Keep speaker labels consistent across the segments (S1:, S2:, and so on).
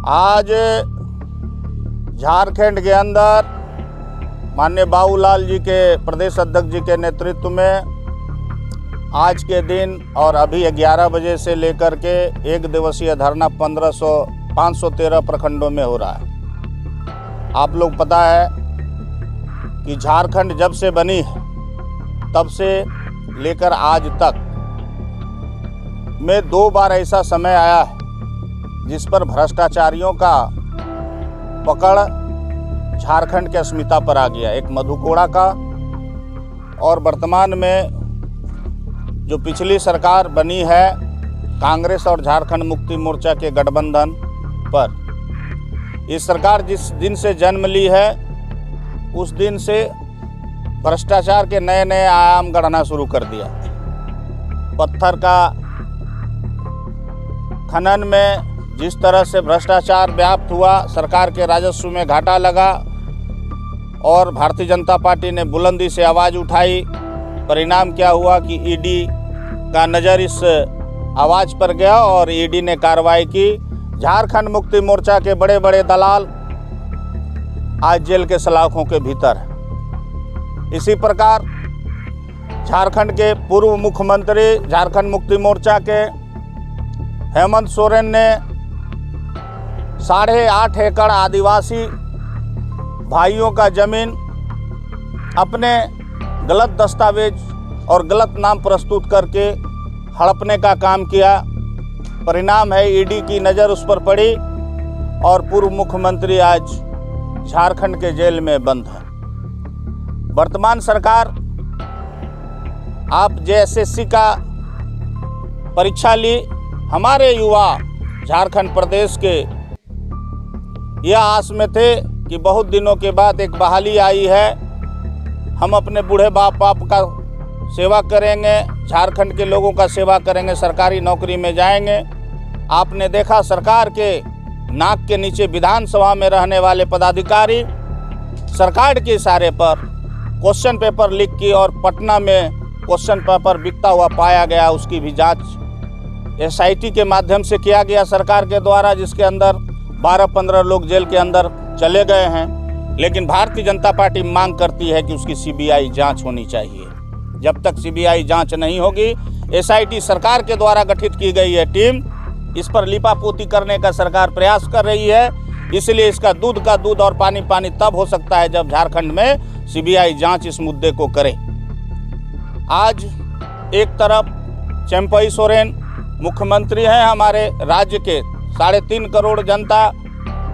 S1: आज झारखंड के अंदर माननीय बाबूलाल जी के प्रदेश अध्यक्ष जी के नेतृत्व में आज के दिन और अभी 11 बजे से लेकर के एक दिवसीय धरना 513 प्रखंडों में हो रहा है। आप लोग पता है कि झारखंड जब से बनी है तब से लेकर आज तक में 2 बार ऐसा समय आया है जिस पर भ्रष्टाचारियों का पकड़ झारखंड के अस्मिता पर आ गया। एक मधु कोड़ा का और वर्तमान में जो पिछली सरकार बनी है कांग्रेस और झारखंड मुक्ति मोर्चा के गठबंधन पर, इस सरकार जिस दिन से जन्म ली है उस दिन से भ्रष्टाचार के नए नए आयाम गढ़ना शुरू कर दिया। पत्थर का खनन में जिस तरह से भ्रष्टाचार व्याप्त हुआ, सरकार के राजस्व में घाटा लगा और भारतीय जनता पार्टी ने बुलंदी से आवाज़ उठाई। परिणाम क्या हुआ कि ईडी का नज़र इस आवाज़ पर गया और ईडी ने कार्रवाई की। झारखंड मुक्ति मोर्चा के बड़े बड़े दलाल आज जेल के सलाखों के भीतर है। इसी प्रकार झारखंड के पूर्व मुख्यमंत्री झारखंड मुक्ति मोर्चा के हेमंत सोरेन ने 8.5 एकड़ आदिवासी भाइयों का जमीन अपने गलत दस्तावेज और गलत नाम प्रस्तुत करके हड़पने का काम किया। परिणाम है ईडी की नज़र उस पर पड़ी और पूर्व मुख्यमंत्री आज झारखंड के जेल में बंद है। वर्तमान सरकार आप जेएसएससी का परीक्षा ली, हमारे युवा झारखंड प्रदेश के यह आस में थे कि बहुत दिनों के बाद एक बहाली आई है, हम अपने बूढ़े बाप का सेवा करेंगे, झारखंड के लोगों का सेवा करेंगे, सरकारी नौकरी में जाएंगे। आपने देखा सरकार के नाक के नीचे विधानसभा में रहने वाले पदाधिकारी सरकार के इशारे पर क्वेश्चन पेपर लीक की और पटना में क्वेश्चन पेपर बिकता हुआ पाया गया। उसकी भी जांच एसआईटी के माध्यम से किया गया सरकार के द्वारा, जिसके अंदर 12-15 लोग जेल के अंदर चले गए हैं। लेकिन भारतीय जनता पार्टी मांग करती है कि उसकी सीबीआई जांच होनी चाहिए। जब तक सीबीआई जांच नहीं होगी, एसआईटी सरकार के द्वारा गठित की गई है टीम, इस पर लिपापोती करने का सरकार प्रयास कर रही है। इसलिए इसका दूध का दूध और पानी पानी तब हो सकता है जब झारखंड में सीबीआई जांच इस मुद्दे को करे। आज एक तरफ चंपई सोरेन मुख्यमंत्री हैं हमारे राज्य के, 3.5 करोड़ जनता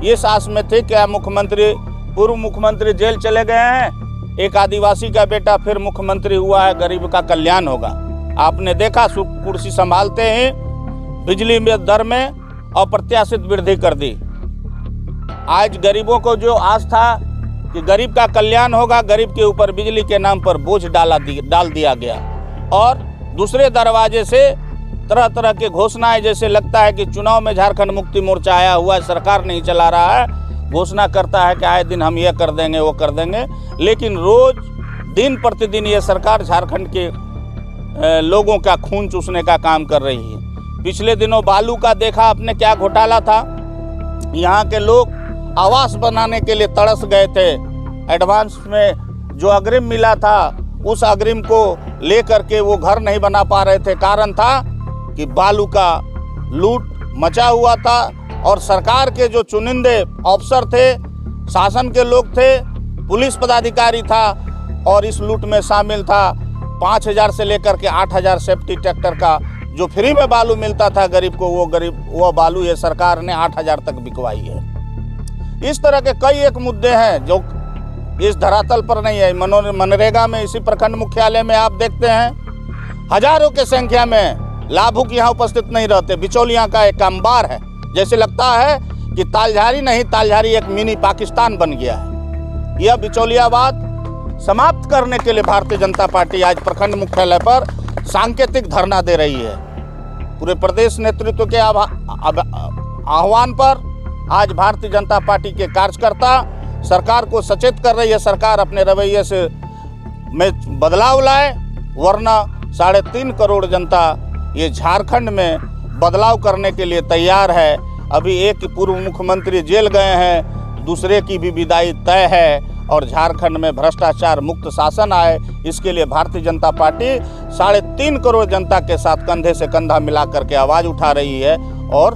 S1: ये सास में थे क्या मुख्यमंत्री, पूर्व मुख्यमंत्री जेल चले गए हैं, एक आदिवासी का बेटा फिर मुख्यमंत्री हुआ है, गरीब का कल्याण होगा। आपने देखा कुर्सी संभालते ही बिजली में दर में अप्रत्याशित वृद्धि कर दी। आज गरीबों को जो आस था कि गरीब का कल्याण होगा, गरीब के ऊपर बिजली के नाम पर बोझ डाल दिया गया और दूसरे दरवाजे से तरह तरह के घोषणाएं, जैसे लगता है कि चुनाव में झारखंड मुक्ति मोर्चा आया हुआ है, सरकार नहीं चला रहा है, घोषणा करता है कि आए दिन हम ये कर देंगे वो कर देंगे। लेकिन रोज दिन प्रतिदिन ये सरकार झारखंड के लोगों का खून चूसने का काम कर रही है। पिछले दिनों बालू का देखा आपने क्या घोटाला था। यहाँ के लोग आवास बनाने के लिए तरस गए थे। एडवांस में जो अग्रिम मिला था उस अग्रिम को लेकर के वो घर नहीं बना पा रहे थे। कारण था कि बालू का लूट मचा हुआ था और सरकार के जो चुनिंदे अफसर थे, शासन के लोग थे, पुलिस पदाधिकारी था और इस लूट में शामिल था। 5,000 से लेकर के 8,000 सेफ्टी ट्रैक्टर का जो फ्री में बालू मिलता था गरीब को, वो बालू ये सरकार ने 8,000 तक बिकवाई है। इस तरह के कई एक मुद्दे हैं जो इस धरातल पर नहीं है। मनरेगा में इसी प्रखंड मुख्यालय में आप देखते हैं हजारों की संख्या में लाभुक यहाँ उपस्थित नहीं रहते। बिचौलियाँ का एक अंबार है, जैसे लगता है कि तालझारी नहीं, तालझारी एक मिनी पाकिस्तान बन गया है। यह बिचौलियावाद समाप्त करने के लिए भारतीय जनता पार्टी आज प्रखंड मुख्यालय पर सांकेतिक धरना दे रही है। पूरे प्रदेश नेतृत्व के आह्वान पर आज भारतीय जनता पार्टी के कार्यकर्ता सरकार को सचेत कर रही है। सरकार अपने रवैये से में बदलाव लाए, वरना 3.5 करोड़ जनता ये झारखंड में बदलाव करने के लिए तैयार है। अभी एक पूर्व मुख्यमंत्री जेल गए हैं, दूसरे की भी विदाई तय है और झारखंड में भ्रष्टाचार मुक्त शासन आए, इसके लिए भारतीय जनता पार्टी 3.5 करोड़ जनता के साथ कंधे से कंधा मिला करके आवाज़ उठा रही है और